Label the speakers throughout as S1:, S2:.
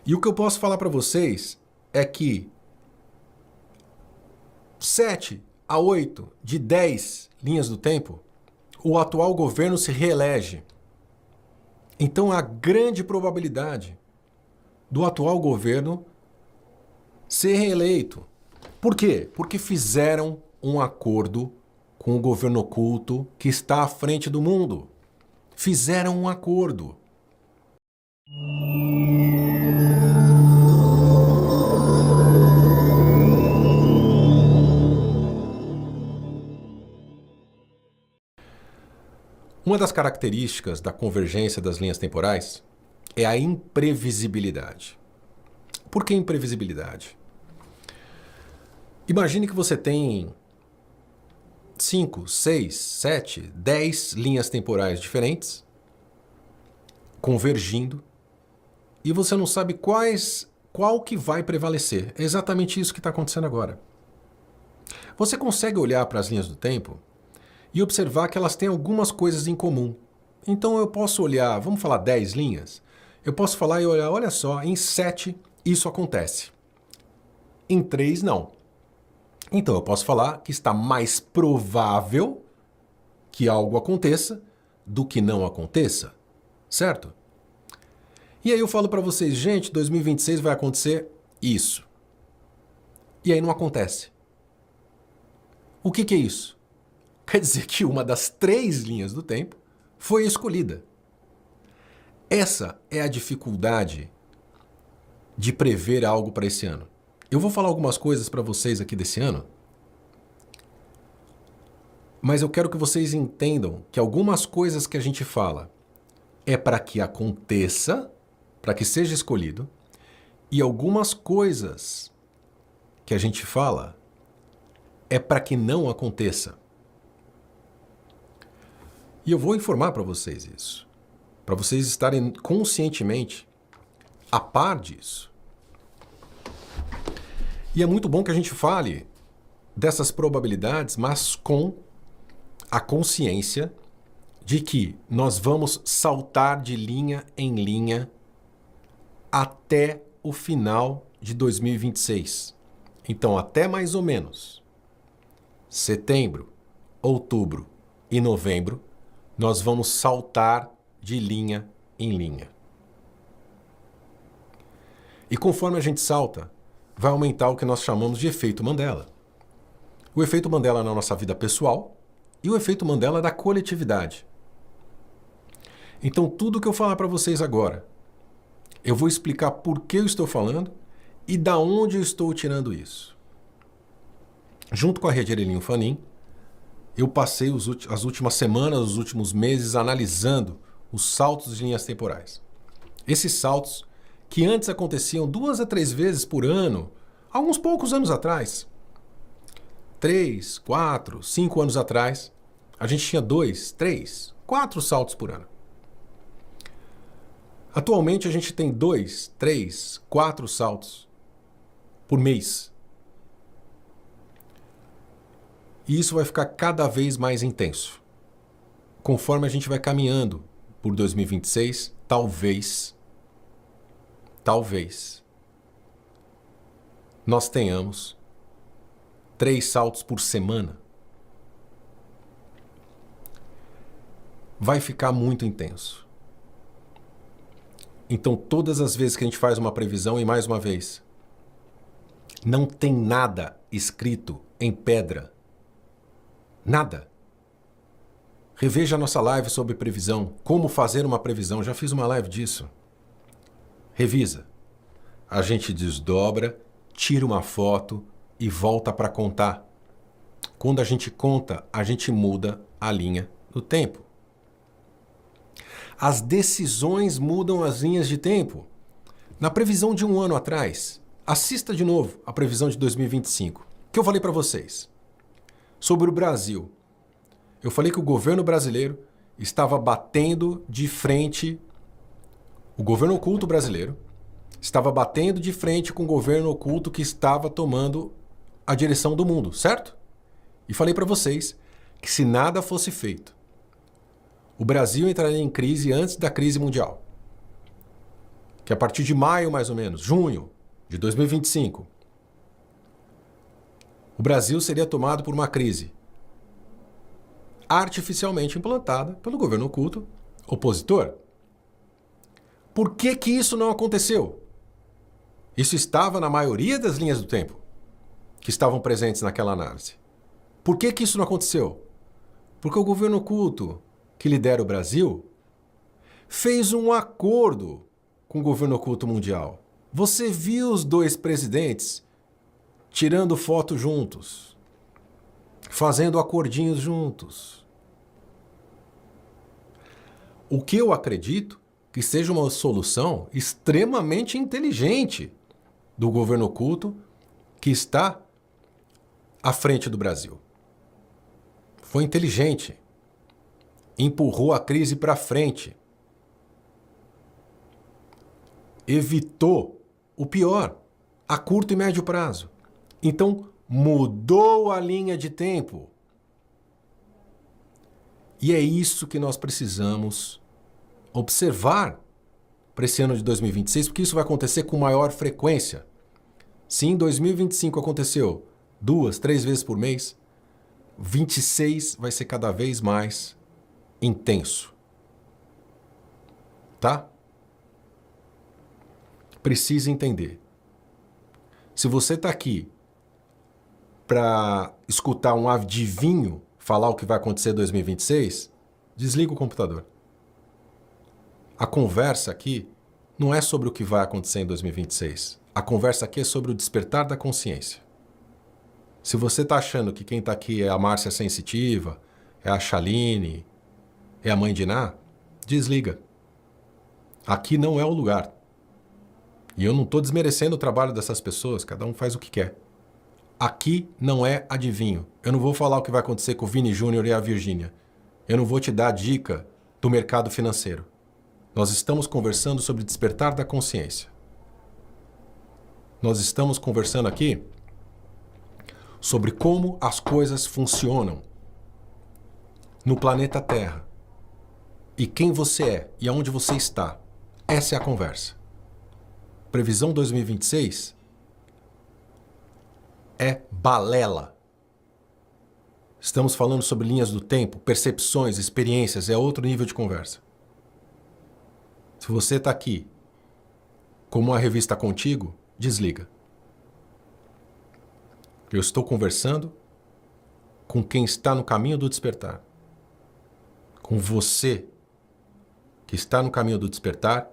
S1: E o que eu posso falar para vocês é que 7 a 8 de 10 linhas do tempo, o atual governo se reelege. Então há grande probabilidade do atual governo ser reeleito. Por quê? Porque fizeram um acordo com o governo oculto que está à frente do mundo. Fizeram um acordo. Uma das características da convergência das linhas temporais é a imprevisibilidade. Por que imprevisibilidade? Imagine que você tem 5, 6, 7, 10 linhas temporais diferentes convergindo e você não sabe qual que vai prevalecer. É exatamente isso que está acontecendo agora. Você consegue olhar para as linhas do tempo e observar que elas têm algumas coisas em comum. Então eu posso olhar, vamos falar 10 linhas? Eu posso falar e olhar, olha só, em 7 isso acontece. Em 3 não. Então eu posso falar que está mais provável que algo aconteça do que não aconteça, certo? E aí eu falo para vocês, gente, 2026 vai acontecer isso. E aí não acontece. O que é isso? Quer dizer que uma das 3 linhas do tempo foi escolhida. Essa é a dificuldade de prever algo para esse ano. Eu vou falar algumas coisas para vocês aqui desse ano, mas eu quero que vocês entendam que algumas coisas que a gente fala é para que aconteça, para que seja escolhido, e algumas coisas que a gente fala é para que não aconteça. E eu vou informar para vocês isso, para vocês estarem conscientemente a par disso. E é muito bom que a gente fale dessas probabilidades, mas com a consciência de que nós vamos saltar de linha em linha até o final de 2026. Então, até mais ou menos setembro, outubro e novembro, nós vamos saltar de linha em linha. E conforme a gente salta, vai aumentar o que nós chamamos de efeito Mandela. O efeito Mandela na nossa vida pessoal e o efeito Mandela da coletividade. Então, tudo que eu falar para vocês agora, eu vou explicar por que eu estou falando e da onde eu estou tirando isso. Junto com a Rede Erelinho Fanim, eu passei as últimas semanas, os últimos meses, analisando os saltos de linhas temporais. Esses saltos que antes aconteciam 2 a 3 vezes por ano, alguns poucos anos atrás. 3, 4, 5 anos atrás, a gente tinha 2, 3, 4 saltos por ano. Atualmente a gente tem 2, 3, 4 saltos por mês. E isso vai ficar cada vez mais intenso. Conforme a gente vai caminhando por 2026, talvez, nós tenhamos 3 saltos por semana. Vai ficar muito intenso. Então, todas as vezes que a gente faz uma previsão, e mais uma vez, não tem nada escrito em pedra. Nada. Reveja a nossa live sobre previsão, como fazer uma previsão. Já fiz uma live disso. Revisa. A gente desdobra, tira uma foto e volta para contar. Quando a gente conta, a gente muda a linha do tempo. As decisões mudam as linhas de tempo. Na previsão de um ano atrás, assista de novo a previsão de 2025, que eu falei para vocês. Sobre o Brasil, eu falei que o governo brasileiro estava batendo de frente, o governo oculto brasileiro estava batendo de frente com o governo oculto que estava tomando a direção do mundo, certo? E falei para vocês que se nada fosse feito, o Brasil entraria em crise antes da crise mundial. que a partir de maio, mais ou menos, junho de 2025, o Brasil seria tomado por uma crise artificialmente implantada pelo governo oculto opositor. Por que que isso não aconteceu? Isso estava na maioria das linhas do tempo que estavam presentes naquela análise. Por que que isso não aconteceu? Porque o governo oculto que lidera o Brasil fez um acordo com o governo oculto mundial. Você viu os dois presidentes tirando foto juntos, fazendo acordinhos juntos. O que eu acredito que seja uma solução extremamente inteligente do governo oculto que está à frente do Brasil. Foi inteligente. Empurrou a crise para frente. Evitou o pior a curto e médio prazo. Então, mudou a linha de tempo. E é isso que nós precisamos observar para esse ano de 2026, porque isso vai acontecer com maior frequência. Se em 2025 aconteceu 2, 3 vezes por mês, 26 vai ser cada vez mais intenso. Tá? Precisa entender. Se você está aqui para escutar um adivinho falar o que vai acontecer em 2026, desliga o computador. A conversa aqui não é sobre o que vai acontecer em 2026. A conversa aqui é sobre o despertar da consciência. Se você está achando que quem está aqui é a Márcia Sensitiva, é a Chaline, é a Mãe de Ná, desliga. Aqui não é o lugar. E eu não estou desmerecendo o trabalho dessas pessoas, cada um faz o que quer. Aqui não é adivinho. Eu não vou falar o que vai acontecer com o Vini Júnior e a Virgínia. Eu não vou te dar dica do mercado financeiro. Nós estamos conversando sobre despertar da consciência. Nós estamos conversando aqui sobre como as coisas funcionam no planeta Terra. E quem você é e aonde você está. Essa é a conversa. Previsão 2026 é balela. Estamos falando sobre linhas do tempo, percepções, experiências, é outro nível de conversa. Se você está aqui como uma revista Contigo, desliga. Eu estou conversando com quem está no caminho do despertar. Com você que está no caminho do despertar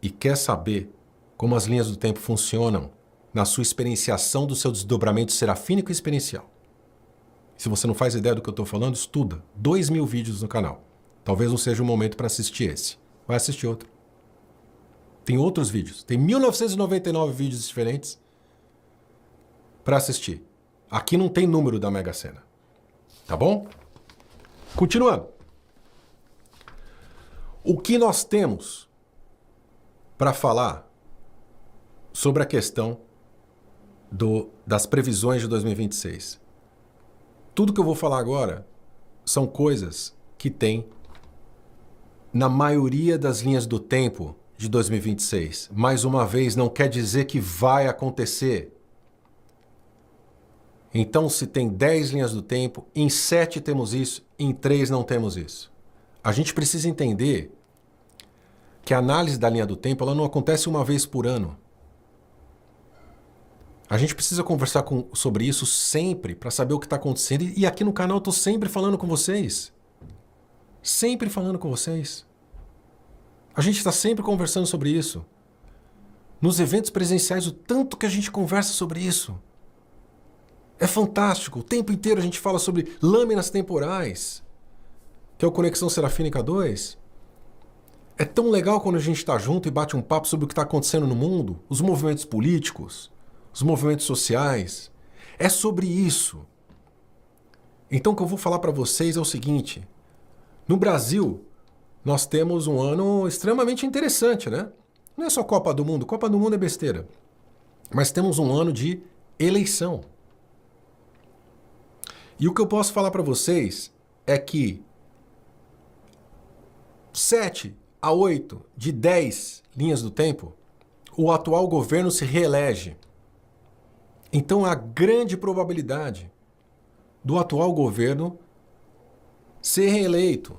S1: e quer saber como as linhas do tempo funcionam na sua experienciação do seu desdobramento serafínico e experiencial. Se você não faz ideia do que eu estou falando, estuda. 2.000 vídeos no canal. Talvez não seja o momento para assistir esse. Vai assistir outro. Tem outros vídeos. Tem 1999 vídeos diferentes para assistir. Aqui não tem número da Mega Sena. Tá bom? Continuando. O que nós temos para falar sobre a questão das previsões de 2026? Tudo que eu vou falar agora são coisas que tem na maioria das linhas do tempo de 2026. Mais uma vez, não quer dizer que vai acontecer. Então, se tem 10 linhas do tempo, em 7 temos isso, em 3 não temos isso. A gente precisa entender que a análise da linha do tempo ela não acontece uma vez por ano. A gente precisa conversar sobre isso sempre para saber o que está acontecendo. E aqui no canal eu estou sempre falando com vocês. Sempre falando com vocês. A gente está sempre conversando sobre isso. Nos eventos presenciais, o tanto que a gente conversa sobre isso. É fantástico. O tempo inteiro a gente fala sobre lâminas temporais, que é o Conexão Serafínica 2. É tão legal quando a gente está junto e bate um papo sobre o que está acontecendo no mundo, os movimentos políticos, os movimentos sociais. É sobre isso. Então o que eu vou falar para vocês é o seguinte. No Brasil, nós temos um ano extremamente interessante, né? Não é só Copa do Mundo. Copa do Mundo é besteira. Mas temos um ano de eleição. E o que eu posso falar para vocês é que 7 a 8 de 10 linhas do tempo o atual governo se reelege. Então há grande probabilidade do atual governo ser reeleito.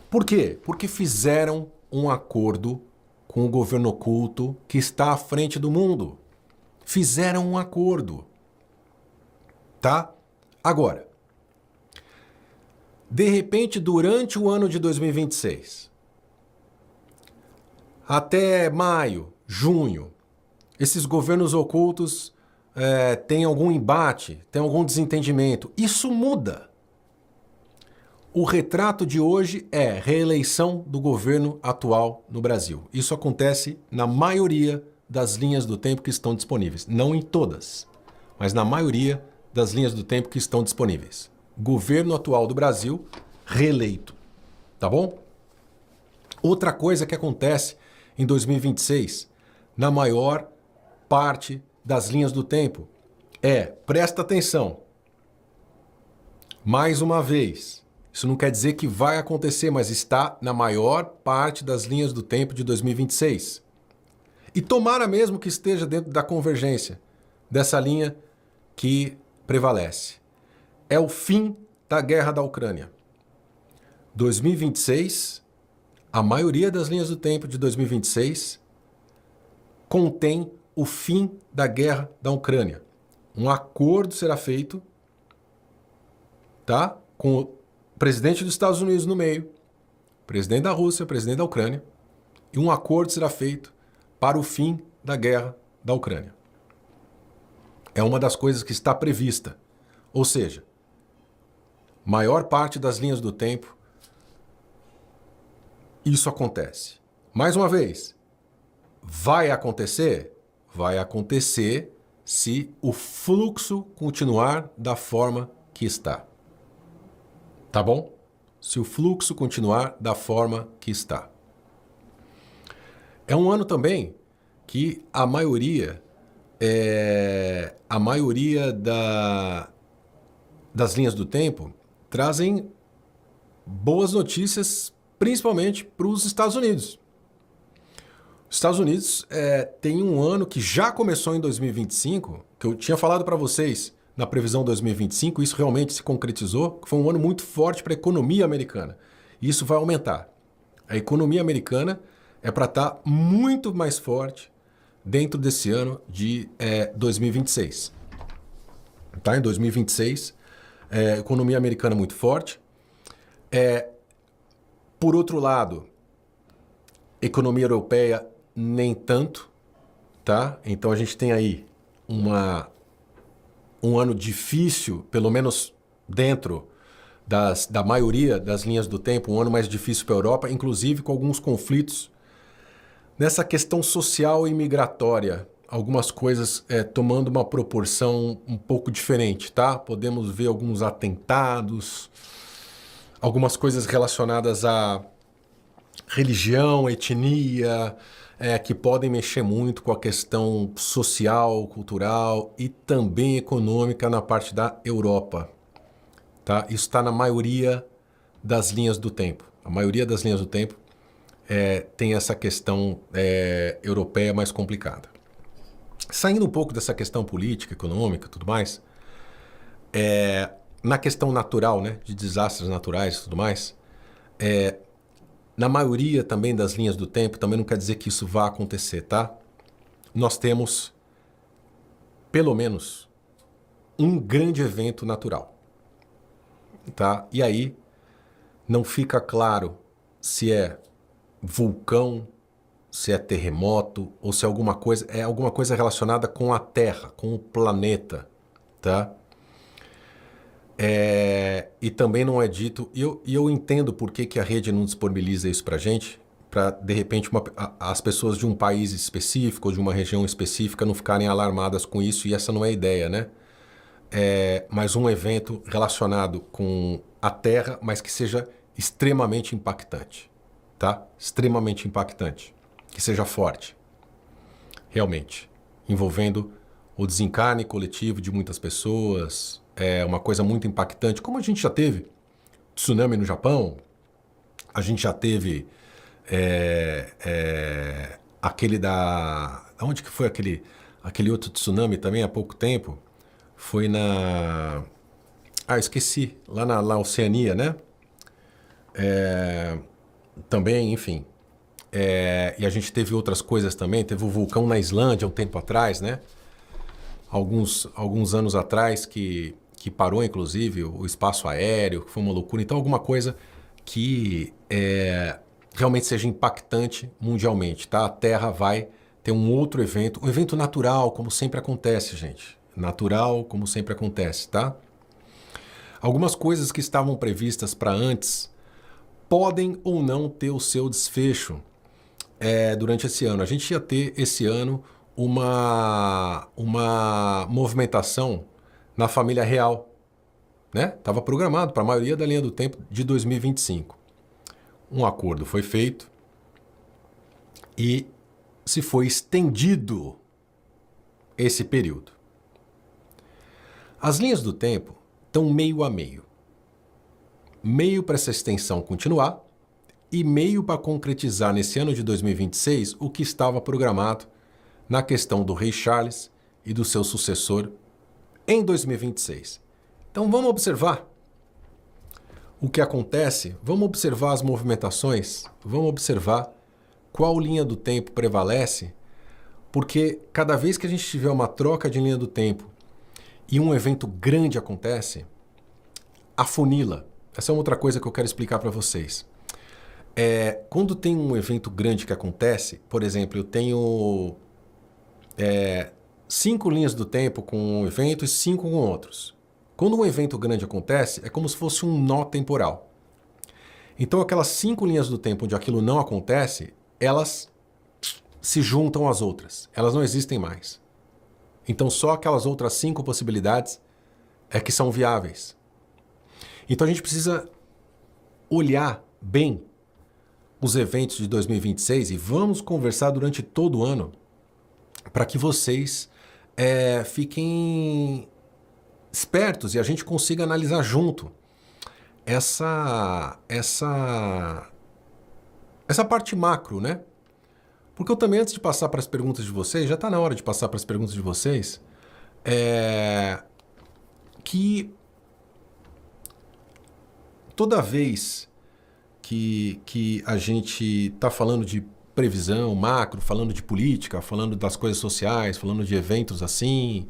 S1: Por quê? Porque fizeram um acordo com o governo oculto que está à frente do mundo. Fizeram um acordo. Tá? Agora, de repente, durante o ano de 2026, até maio, junho, esses governos ocultos têm algum embate, têm algum desentendimento. Isso muda. O retrato de hoje é reeleição do governo atual no Brasil. Isso acontece na maioria das linhas do tempo que estão disponíveis. Não em todas, mas na maioria das linhas do tempo que estão disponíveis. Governo atual do Brasil, reeleito. Tá bom? Outra coisa que acontece em 2026, na maior parte das linhas do tempo, presta atenção, mais uma vez, isso não quer dizer que vai acontecer, mas está na maior parte das linhas do tempo de 2026. E tomara mesmo que esteja dentro da convergência dessa linha que prevalece. É o fim da guerra da Ucrânia. 2026, a maioria das linhas do tempo de 2026 contém o fim da guerra da Ucrânia. Um acordo será feito, tá? Com o presidente dos Estados Unidos no meio, presidente da Rússia, presidente da Ucrânia, e um acordo será feito para o fim da guerra da Ucrânia. É uma das coisas que está prevista. Ou seja, maior parte das linhas do tempo, isso acontece. Mais uma vez, vai acontecer? Vai acontecer se o fluxo continuar da forma que está. Tá bom? Se o fluxo continuar da forma que está. É um ano também que a maioria das linhas do tempo trazem boas notícias, principalmente para os Estados Unidos. Os Estados Unidos tem um ano que já começou em 2025, que eu tinha falado para vocês na previsão 2025, isso realmente se concretizou, que foi um ano muito forte para a economia americana. E isso vai aumentar. A economia americana é para estar muito mais forte dentro desse ano de 2026. Tá? Em 2026, economia americana muito forte. Por outro lado, economia europeia nem tanto, tá? Então a gente tem aí um ano difícil, pelo menos dentro da maioria das linhas do tempo, um ano mais difícil para a Europa, inclusive com alguns conflitos nessa questão social e migratória. Algumas coisas tomando uma proporção um pouco diferente, tá? Podemos ver alguns atentados, algumas coisas relacionadas a religião, etnia, que podem mexer muito com a questão social, cultural e também econômica na parte da Europa. Tá? Isso está na maioria das linhas do tempo. A maioria das linhas do tempo tem essa questão europeia mais complicada. Saindo um pouco dessa questão política, econômica e tudo mais, na questão natural, né, de desastres naturais e tudo mais, na maioria também das linhas do tempo, também não quer dizer que isso vá acontecer, tá? Nós temos, pelo menos, um grande evento natural, tá? E aí, não fica claro se é vulcão, se é terremoto, ou se é alguma coisa relacionada com a Terra, com o planeta, tá? E também não é dito, e eu entendo por que a rede não disponibiliza isso para a gente, para de repente as pessoas de um país específico ou de uma região específica não ficarem alarmadas com isso, e essa não é a ideia, né? Mas um evento relacionado com a Terra, mas que seja extremamente impactante, tá? Extremamente impactante, que seja forte, realmente, envolvendo o desencarne coletivo de muitas pessoas. É uma coisa muito impactante, como a gente já teve tsunami no Japão, a gente já teve aquele Onde que foi aquele outro tsunami também há pouco tempo? Foi na... esqueci. Lá na Oceania, né? Também, enfim. E a gente teve outras coisas também. Teve o vulcão na Islândia um tempo atrás, né? Alguns anos atrás que parou, inclusive, o espaço aéreo, que foi uma loucura. Então, alguma coisa que realmente seja impactante mundialmente, tá? A Terra vai ter um outro evento, um evento natural, como sempre acontece, gente. Natural, como sempre acontece, tá? Algumas coisas que estavam previstas para antes podem ou não ter o seu desfecho durante esse ano. A gente ia ter esse ano uma movimentação na família real, né? Estava programado para a maioria da linha do tempo de 2025. Um acordo foi feito e se foi estendido esse período. As linhas do tempo estão meio a meio. Meio para essa extensão continuar e meio para concretizar nesse ano de 2026 o que estava programado na questão do rei Charles e do seu sucessor em 2026. Então vamos observar o que acontece, vamos observar as movimentações, vamos observar qual linha do tempo prevalece, porque cada vez que a gente tiver uma troca de linha do tempo e um evento grande acontece, afunila. Essa é uma outra coisa que eu quero explicar para vocês. Quando tem um evento grande que acontece, por exemplo, eu tenho 5 linhas do tempo com um evento e 5 com outros. Quando um evento grande acontece, é como se fosse um nó temporal. Então aquelas 5 linhas do tempo onde aquilo não acontece, elas se juntam às outras. Elas não existem mais. Então só aquelas outras 5 possibilidades que são viáveis. Então a gente precisa olhar bem os eventos de 2026 e vamos conversar durante todo o ano para que vocês fiquem espertos e a gente consiga analisar junto essa parte macro, né? Porque eu também, antes de passar para as perguntas de vocês, já está na hora de passar para as perguntas de vocês, que toda vez que a gente está falando de previsão macro, falando de política, falando das coisas sociais, falando de eventos assim,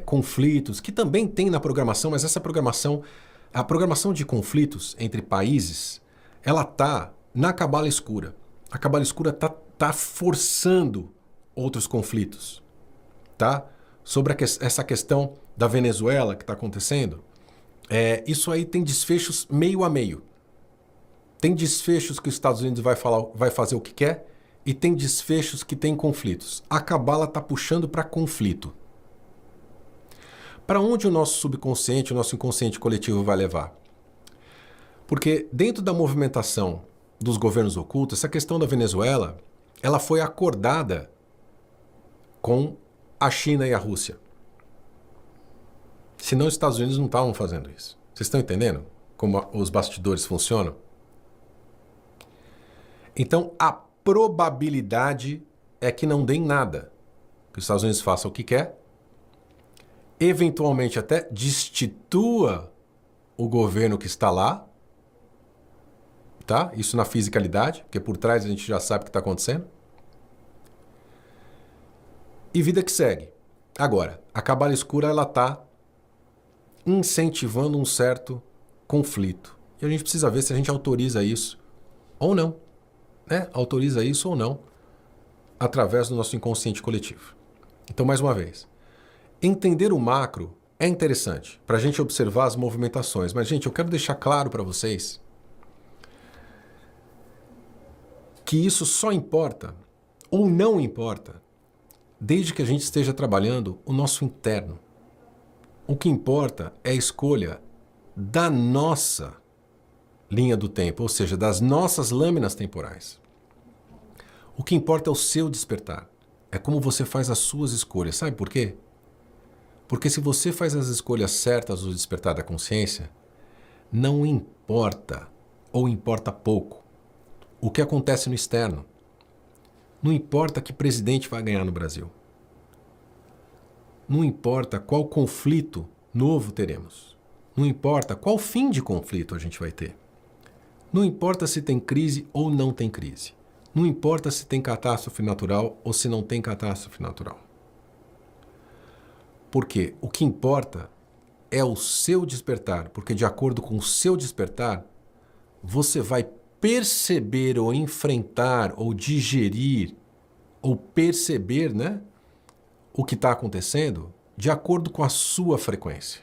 S1: conflitos, que também tem na programação, mas essa programação, a programação de conflitos entre países, ela está na cabala escura. A cabala escura tá forçando outros conflitos, tá? Sobre essa questão da Venezuela que está acontecendo, isso aí tem desfechos meio a meio. Tem desfechos que os Estados Unidos vai fazer o que quer e tem desfechos que tem conflitos. A cabala está puxando para conflito. Para onde o nosso subconsciente, o nosso inconsciente coletivo vai levar? Porque dentro da movimentação dos governos ocultos, essa questão da Venezuela, ela foi acordada com a China e a Rússia. Senão os Estados Unidos não estavam fazendo isso. Vocês estão entendendo como os bastidores funcionam? Então, a probabilidade é que não dê em nada. Que os Estados Unidos façam o que quer, eventualmente até destitua o governo que está lá, tá? Isso na fisicalidade, porque por trás a gente já sabe o que está acontecendo. E vida que segue. Agora, a cabala escura, ela está incentivando um certo conflito. E a gente precisa ver se a gente autoriza isso ou não. Né? Autoriza isso ou não através do nosso inconsciente coletivo. Então, mais uma vez, entender o macro é interessante para a gente observar as movimentações. Mas, gente, eu quero deixar claro para vocês que isso só importa ou não importa desde que a gente esteja trabalhando o nosso interno. O que importa é a escolha da nossa linha do tempo, ou seja, das nossas lâminas temporais. O que importa é o seu despertar. É como você faz as suas escolhas. Sabe por quê? Porque se você faz as escolhas certas do despertar da consciência, não importa, ou importa pouco, o que acontece no externo. Não importa que presidente vai ganhar no Brasil. Não importa qual conflito novo teremos. Não importa qual fim de conflito a gente vai ter. Não importa se tem crise ou não tem crise. Não importa se tem catástrofe natural ou se não tem catástrofe natural. Porque o que importa é o seu despertar, porque de acordo com o seu despertar, você vai perceber ou enfrentar ou digerir ou perceber, né, o que está acontecendo de acordo com a sua frequência.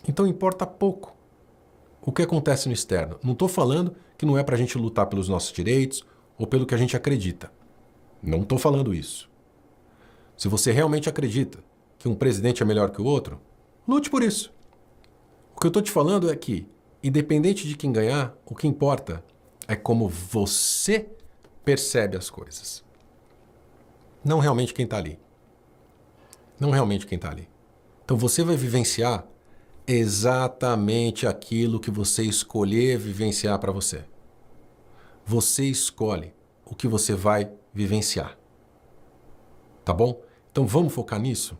S1: Então importa pouco o que acontece no externo. Não estou falando que não é para a gente lutar pelos nossos direitos ou pelo que a gente acredita. Não estou falando isso. Se você realmente acredita que um presidente é melhor que o outro, lute por isso. O que eu estou te falando é que, independente de quem ganhar, o que importa é como você percebe as coisas. Não realmente quem está ali. Não realmente quem está ali. Então você vai vivenciar exatamente aquilo que você escolher vivenciar para você. Você escolhe o que você vai vivenciar. Tá bom? Então vamos focar nisso?